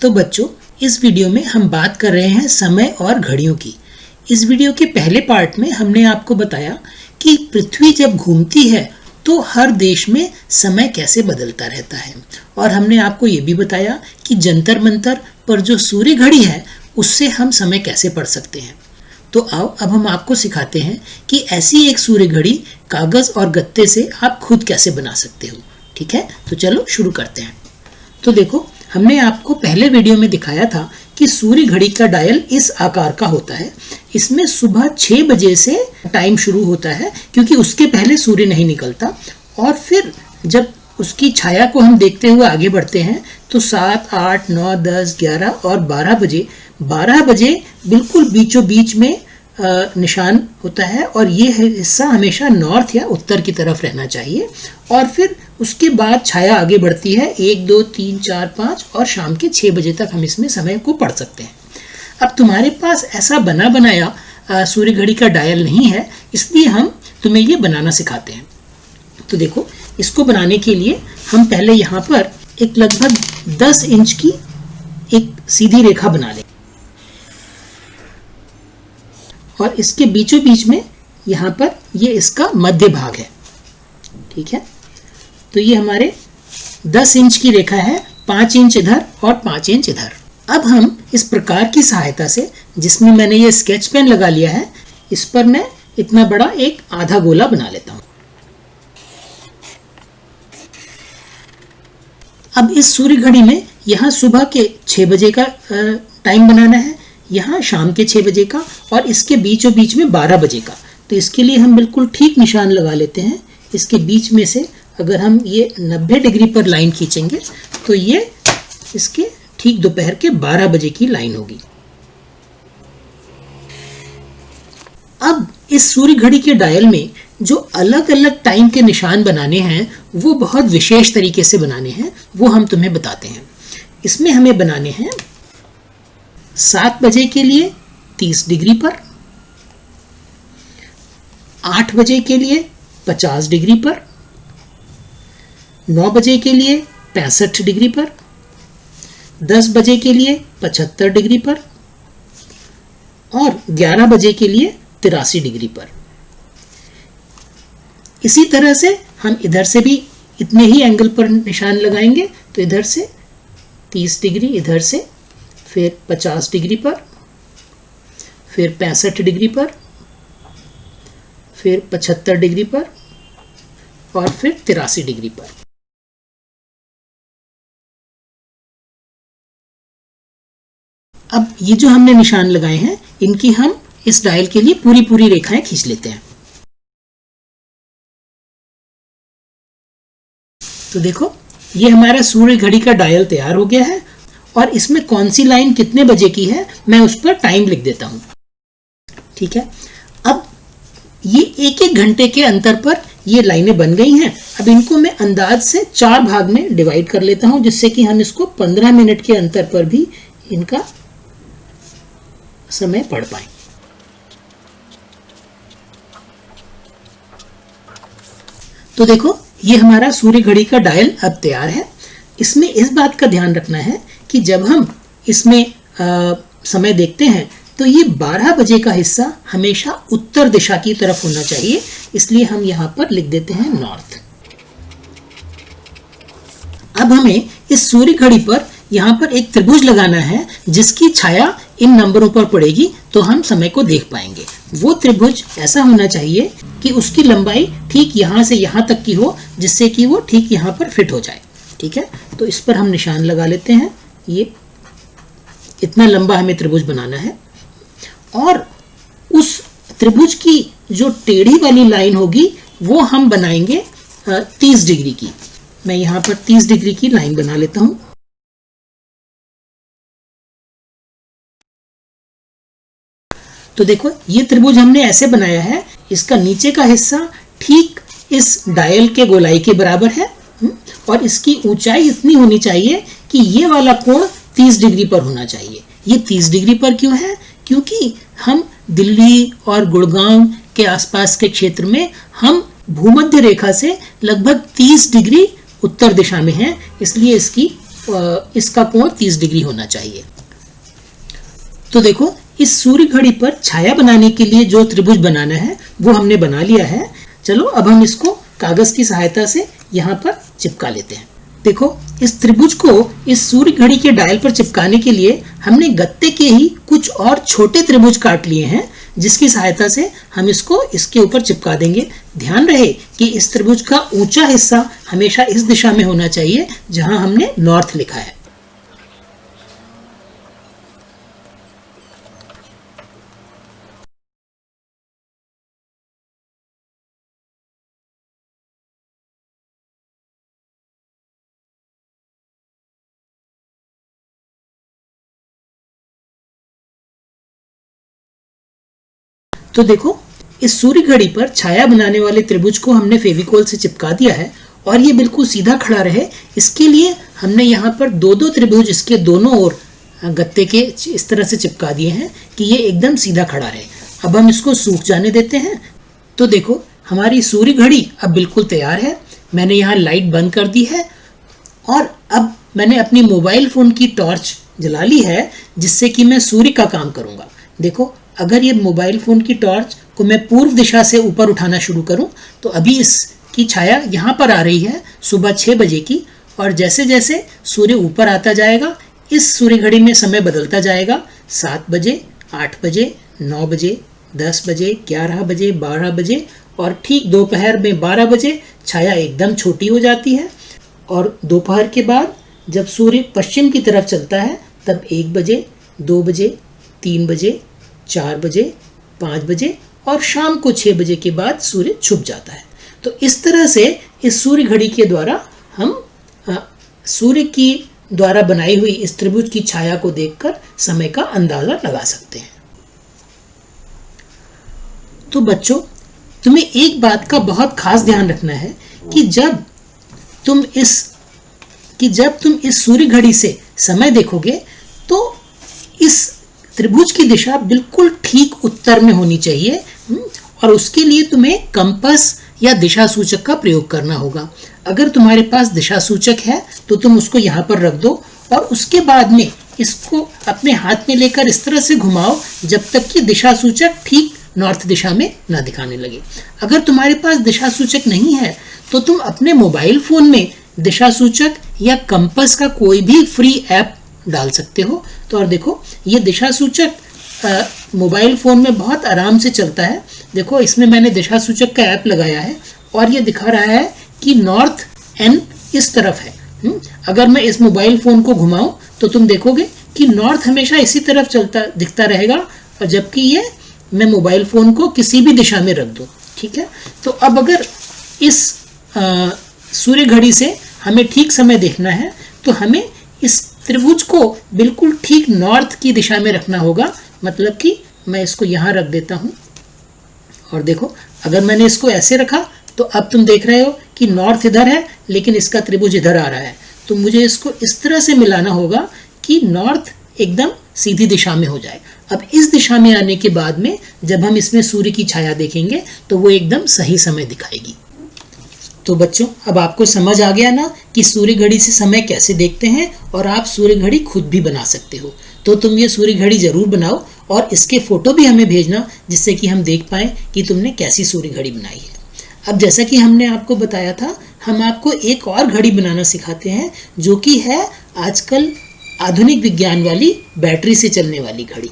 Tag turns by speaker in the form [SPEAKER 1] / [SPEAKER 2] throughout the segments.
[SPEAKER 1] तो बच्चों, इस वीडियो में हम बात कर रहे हैं समय और घड़ियों की। इस वीडियो के पहले पार्ट में हमने आपको बताया कि पृथ्वी जब घूमती है तो हर देश में समय कैसे बदलता रहता है, और हमने आपको ये भी बताया कि जंतर मंतर पर जो सूर्य घड़ी है उससे हम समय कैसे पढ़ सकते हैं। तो आओ अब हम आपको सिखाते हैं कि ऐसी एक सूर्य घड़ी कागज और गत्ते से आप खुद कैसे बना सकते हो। ठीक है, तो चलो शुरू करते हैं। तो देखो, हमने आपको पहले वीडियो में दिखाया था कि सूर्य घड़ी का डायल इस आकार का होता है। इसमें सुबह 6 बजे से टाइम शुरू होता है, क्योंकि उसके पहले सूर्य नहीं निकलता, और फिर जब उसकी छाया को हम देखते हुए आगे बढ़ते हैं तो 7, 8, 9, 10, 11 और 12 बजे बिल्कुल बीचों बीच में निशान होता है, और ये हिस्सा हमेशा नॉर्थ या उत्तर की तरफ रहना चाहिए। और फिर उसके बाद छाया आगे बढ़ती है 1, 2, 3, 4, 5 और शाम के 6 बजे तक हम इसमें समय को पढ़ सकते हैं। अब तुम्हारे पास ऐसा बना बनाया सूर्य घड़ी का डायल नहीं है, इसलिए हम तुम्हें ये बनाना सिखाते हैं। तो देखो, इसको बनाने के लिए हम पहले यहाँ पर एक लगभग 10 इंच की एक सीधी रेखा बना लें, और इसके बीचों बीच में यहाँ पर ये इसका मध्य भाग है। ठीक है, तो ये हमारे 10 इंच की रेखा है, 5 इंच इधर और 5 इंच इधर। अब हम इस प्रकार की सहायता से, जिसमें मैंने ये स्केच पेन लगा लिया है, इस पर मैं इतना बड़ा एक आधा गोला बना लेता हूँ। अब इस सूर्य घड़ी में यहाँ सुबह के 6 बजे का टाइम बनाना है, यहाँ शाम के 6 बजे का, और इसके बीचों बीच में 12 बजे का। तो इसके लिए हम बिल्कुल ठीक निशान लगा लेते हैं। इसके बीच में से अगर हम ये 90 डिग्री पर लाइन खींचेंगे तो ये इसके ठीक दोपहर के 12 बजे की लाइन होगी। अब इस सूर्य घड़ी के डायल में जो अलग अलग टाइम के निशान बनाने हैं वो बहुत विशेष तरीके से बनाने हैं, वो हम तुम्हें बताते हैं। इसमें हमें बनाने हैं 7 बजे के लिए 30 डिग्री पर, 8 बजे के लिए 50 डिग्री पर, 9 बजे के लिए 65 डिग्री पर, 10 बजे के लिए 75 डिग्री पर, और 11 बजे के लिए 83 डिग्री पर। इसी तरह से हम इधर से भी इतने ही एंगल पर निशान लगाएंगे। तो इधर से 30 डिग्री, इधर से फिर 50 डिग्री पर, फिर 65 डिग्री पर, फिर 75 डिग्री पर, और फिर 83 डिग्री पर। अब ये जो हमने निशान लगाए हैं, इनकी हम इस डायल के लिए पूरी पूरी रेखाएं खींच लेते हैं। तो देखो, ये हमारा सूर्य घड़ी का डायल तैयार हो गया है, और इसमें कौन सी लाइन कितने बजे की है मैं उस पर टाइम लिख देता हूं। ठीक है, अब ये 1-1 घंटे के अंतर पर ये लाइनें बन गई हैं। अब इनको मैं अंदाज से 4 भाग में डिवाइड कर लेता हूं, जिससे कि हम इसको 15 मिनट के अंतर पर भी इनका समय पढ़ पाए। तो देखो, ये हमारा सूर्य घड़ी का डायल अब तैयार है। इसमें इस बात का ध्यान रखना है कि जब हम इसमें समय देखते हैं तो ये 12 बजे का हिस्सा हमेशा उत्तर दिशा की तरफ होना चाहिए, इसलिए हम यहाँ पर लिख देते हैं नॉर्थ। अब हमें इस सूर्य घड़ी पर यहाँ पर एक त्रिभुज लगाना है, जिसकी छाया इन नंबरों पर पड़ेगी तो हम समय को देख पाएंगे। वो त्रिभुज ऐसा होना चाहिए कि उसकी लंबाई ठीक यहाँ से यहाँ तक की हो, जिससे कि वो ठीक यहाँ पर फिट हो जाए। ठीक है, तो इस पर हम निशान लगा लेते हैं। ये इतना लंबा हमें त्रिभुज बनाना है, और उस त्रिभुज की जो टेढ़ी वाली लाइन होगी वो हम बनाएंगे 30 डिग्री की। मैं यहाँ पर 30 डिग्री की लाइन बना लेता हूँ। तो देखो, ये त्रिभुज हमने ऐसे बनाया है, इसका नीचे का हिस्सा ठीक इस डायल के गोलाई के बराबर है, और इसकी ऊंचाई इतनी होनी चाहिए कि ये वाला कोण 30 डिग्री पर होना चाहिए। ये 30 डिग्री पर क्यों है? क्योंकि हम दिल्ली और गुड़गांव के आसपास के क्षेत्र में हम भूमध्य रेखा से लगभग 30 डिग्री उत्तर दिशा में हैं, इसलिए इसकी इसका कोण 30 डिग्री होना चाहिए। तो देखो, इस सूर्य घड़ी पर छाया बनाने के लिए जो त्रिभुज बनाना है वो हमने बना लिया है। चलो अब हम इसको कागज की सहायता से यहाँ पर चिपका लेते हैं। देखो, इस त्रिभुज को इस सूर्य घड़ी के डायल पर चिपकाने के लिए हमने गत्ते के ही कुछ और छोटे त्रिभुज काट लिए हैं, जिसकी सहायता से हम इसको इसके ऊपर चिपका देंगे। ध्यान रहे कि इस त्रिभुज का ऊंचा हिस्सा हमेशा इस दिशा में होना चाहिए जहां हमने नॉर्थ लिखा है। तो देखो, इस सूर्य घड़ी पर छाया बनाने वाले त्रिभुज को हमने फेविकोल से चिपका दिया है और ये बिल्कुल सीधा खड़ा रहे, इसके लिए हमने यहाँ पर दो दो त्रिभुज इसके दोनों ओर गत्ते के इस तरह से चिपका दिए हैं कि ये एकदम सीधा खड़ा रहे। अब हम इसको सूख जाने देते हैं। तो देखो, हमारी सूर्य घड़ी अब बिल्कुल तैयार है। मैंने यहाँ लाइट बंद कर दी है और अब मैंने अपनी मोबाइल फ़ोन की टॉर्च जला ली है, जिससे कि मैं सूर्य का काम करूँगा। देखो, अगर ये मोबाइल फ़ोन की टॉर्च को मैं पूर्व दिशा से ऊपर उठाना शुरू करूं तो अभी इसकी छाया यहाँ पर आ रही है सुबह 6 बजे की, और जैसे जैसे सूर्य ऊपर आता जाएगा इस सूर्य घड़ी में समय बदलता जाएगा। 7 बजे, 8 बजे, 9 बजे, 10 बजे, 11 बजे, 12 बजे और ठीक दोपहर में 12 बजे छाया एकदम छोटी हो जाती है। और दोपहर के बाद जब सूर्य पश्चिम की तरफ चलता है तब 1 बजे, 2 बजे, 3 बजे, 4 बजे, 5 बजे और शाम को 6 बजे के बाद सूर्य छुप जाता है। तो इस तरह से इस सूर्य घड़ी के द्वारा हम सूर्य की द्वारा बनाई हुई इस त्रिभुज की छाया को देखकर समय का अंदाजा लगा सकते हैं। तो बच्चों, तुम्हें एक बात का बहुत खास ध्यान रखना है कि जब तुम इस सूर्य घड़ी से समय देखोगे तो इस त्रिभुज की दिशा बिल्कुल ठीक उत्तर में होनी चाहिए, और उसके लिए तुम्हें कंपास या दिशा सूचक का प्रयोग करना होगा। अगर तुम्हारे पास दिशा सूचक है तो तुम उसको यहाँ पर रख दो और उसके बाद में इसको अपने हाथ में लेकर इस तरह से घुमाओ जब तक कि दिशा सूचक ठीक नॉर्थ दिशा में ना दिखाने लगे। अगर तुम्हारे पास दिशा सूचक नहीं है तो तुम अपने मोबाइल फोन में दिशा सूचक या कंपास का कोई भी फ्री ऐप डाल सकते हो। तो और देखो, ये दिशा सूचक मोबाइल फ़ोन में बहुत आराम से चलता है। देखो, इसमें मैंने दिशा सूचक का ऐप लगाया है और ये दिखा रहा है कि नॉर्थ एन इस तरफ है। अगर मैं इस मोबाइल फ़ोन को घुमाऊं तो तुम देखोगे कि नॉर्थ हमेशा इसी तरफ चलता दिखता रहेगा, और जबकि ये मैं मोबाइल फ़ोन को किसी भी दिशा में रख दूँ। ठीक है, तो अब अगर इस सूर्य घड़ी से हमें ठीक समय देखना है तो हमें इस त्रिभुज को बिल्कुल ठीक नॉर्थ की दिशा में रखना होगा। मतलब कि मैं इसको यहाँ रख देता हूँ और देखो, अगर मैंने इसको ऐसे रखा तो अब तुम देख रहे हो कि नॉर्थ इधर है लेकिन इसका त्रिभुज इधर आ रहा है। तो मुझे इसको इस तरह से मिलाना होगा कि नॉर्थ एकदम सीधी दिशा में हो जाए। अब इस दिशा में आने के बाद में जब हम इसमें सूर्य की छाया देखेंगे तो वो एकदम सही समय दिखाएगी। तो बच्चों, अब आपको समझ आ गया ना कि सूर्य घड़ी से समय कैसे देखते हैं, और आप सूर्य घड़ी खुद भी बना सकते हो। तो तुम ये सूर्य घड़ी ज़रूर बनाओ और इसके फ़ोटो भी हमें भेजना, जिससे कि हम देख पाएँ कि तुमने कैसी सूर्य घड़ी बनाई है। अब जैसा कि हमने आपको बताया था, हम आपको एक और घड़ी बनाना सिखाते हैं जो कि है आजकल आधुनिक विज्ञान वाली बैटरी से चलने वाली घड़ी।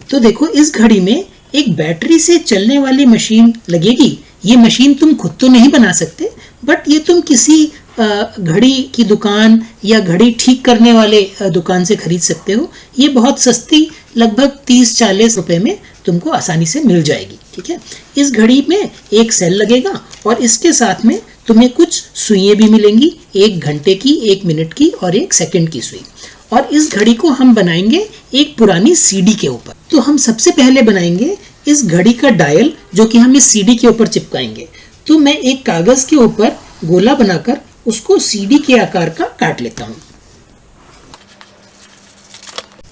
[SPEAKER 1] तो देखो, इस घड़ी में एक बैटरी से चलने वाली मशीन लगेगी। ये मशीन तुम खुद तो नहीं बना सकते, बट ये तुम किसी घड़ी की दुकान या घड़ी ठीक करने वाले दुकान से खरीद सकते हो। ये बहुत सस्ती, लगभग 30-40 रुपए में तुमको आसानी से मिल जाएगी। ठीक है, इस घड़ी में एक सेल लगेगा और इसके साथ में तुम्हें कुछ सुइयां भी मिलेंगी, 1 घंटे की, 1 मिनट की और 1 सेकंड की सुई। और इस घड़ी को हम बनाएंगे एक पुरानी सीडी के ऊपर। तो हम सबसे पहले बनाएंगे इस घड़ी का डायल, जो कि हम इस सीडी के ऊपर चिपकाएंगे। तो मैं एक कागज के ऊपर गोला बनाकर उसको सीडी के आकार का काट लेता हूं।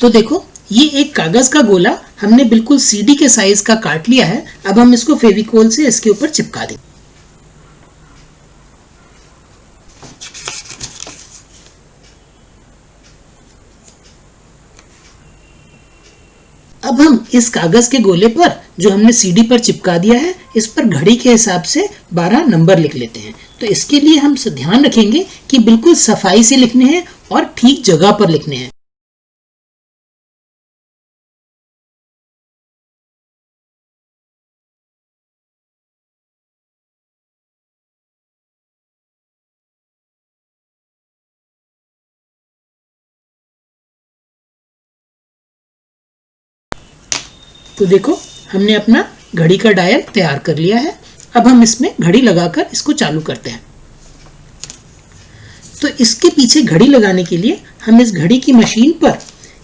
[SPEAKER 1] तो देखो, ये एक कागज का गोला हमने बिल्कुल सीडी के साइज का काट लिया है। अब हम इसको फेविकोल से इसके ऊपर चिपका देंगे। अब हम इस कागज के गोले पर जो हमने सीडी पर चिपका दिया है, इस पर घड़ी के हिसाब से 12 नंबर लिख लेते हैं। तो इसके लिए हम ध्यान रखेंगे कि बिल्कुल सफाई से लिखने हैं और ठीक जगह पर लिखने हैं। तो देखो, हमने अपना घड़ी का डायल तैयार कर लिया है। अब हम इसमें घड़ी लगाकर इसको चालू करते हैं। तो इसके पीछे घड़ी लगाने के लिए हम इस घड़ी की मशीन पर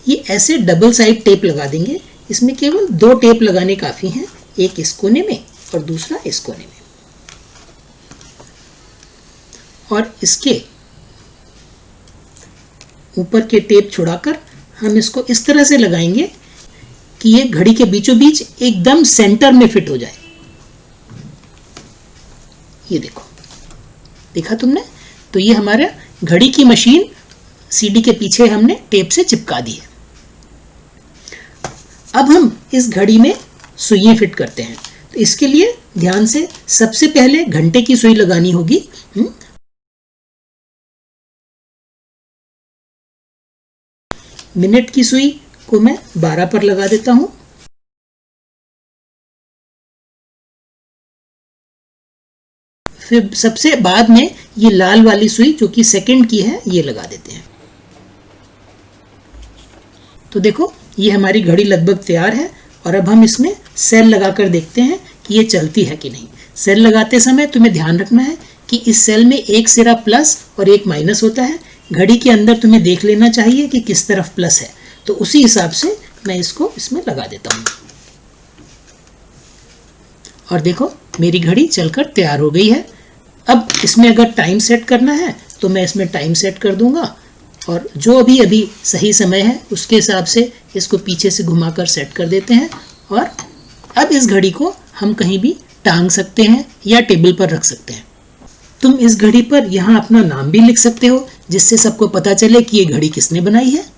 [SPEAKER 1] ये ऐसे डबल साइड टेप लगा देंगे। इसमें केवल 2 टेप लगाने काफ़ी हैं, एक इस कोने में और दूसरा इस कोने में। और इसके ऊपर के टेप छुड़ाकर हम इसको इस तरह से लगाएंगे कि ये घड़ी के बीचों बीच एकदम सेंटर में फिट हो जाए। ये देखो, देखा तुमने? तो ये हमारा घड़ी की मशीन सीडी के पीछे हमने टेप से चिपका दी है। अब हम इस घड़ी में सुइयां फिट करते हैं। तो इसके लिए ध्यान से सबसे पहले घंटे की सुई लगानी होगी। मिनट की सुई को मैं 12 पर लगा देता हूं। फिर सबसे बाद में ये लाल वाली सुई जो कि सेकंड की है, ये लगा देते हैं। तो देखो, ये हमारी घड़ी लगभग तैयार है। और अब हम इसमें सेल लगाकर देखते हैं कि ये चलती है कि नहीं। सेल लगाते समय तुम्हें ध्यान रखना है कि इस सेल में एक सिरा प्लस और एक माइनस होता है। घड़ी के अंदर तुम्हें देख लेना चाहिए कि किस तरफ प्लस है। तो उसी हिसाब से मैं इसको इसमें लगा देता हूं। और देखो, मेरी घड़ी चलकर तैयार हो गई है। अब इसमें अगर टाइम सेट करना है तो मैं इसमें टाइम सेट कर दूंगा, और जो अभी सही समय है उसके हिसाब से इसको पीछे से घुमाकर सेट कर देते हैं। और अब इस घड़ी को हम कहीं भी टांग सकते हैं या टेबल पर रख सकते हैं। तुम इस घड़ी पर यहाँ अपना नाम भी लिख सकते हो, जिससे सबको पता चले कि ये घड़ी किसने बनाई है।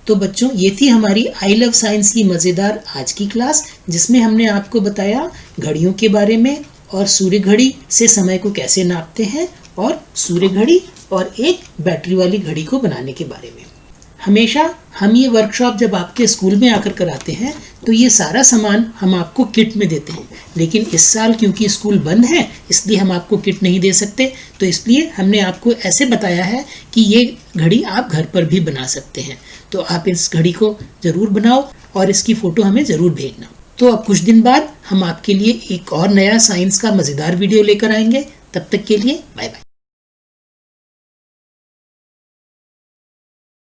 [SPEAKER 1] तो बच्चों, ये थी हमारी आई लव साइंस की मज़ेदार आज की क्लास, जिसमें हमने आपको बताया घड़ियों के बारे में और सूर्य घड़ी से समय को कैसे नापते हैं, और सूर्य घड़ी और एक बैटरी वाली घड़ी को बनाने के बारे में। हमेशा हम ये वर्कशॉप जब आपके स्कूल में आकर कराते हैं तो ये सारा सामान हम आपको किट में देते हैं, लेकिन इस साल क्योंकि स्कूल बंद है इसलिए हम आपको किट नहीं दे सकते। तो इसलिए हमने आपको ऐसे बताया है कि ये घड़ी आप घर पर भी बना सकते हैं। तो आप इस घड़ी को ज़रूर बनाओ और इसकी फ़ोटो हमें ज़रूर भेजना। तो अब कुछ दिन बाद हम आपके लिए एक और नया साइंस का मज़ेदार वीडियो लेकर आएंगे। तब तक के लिए बाय बाय।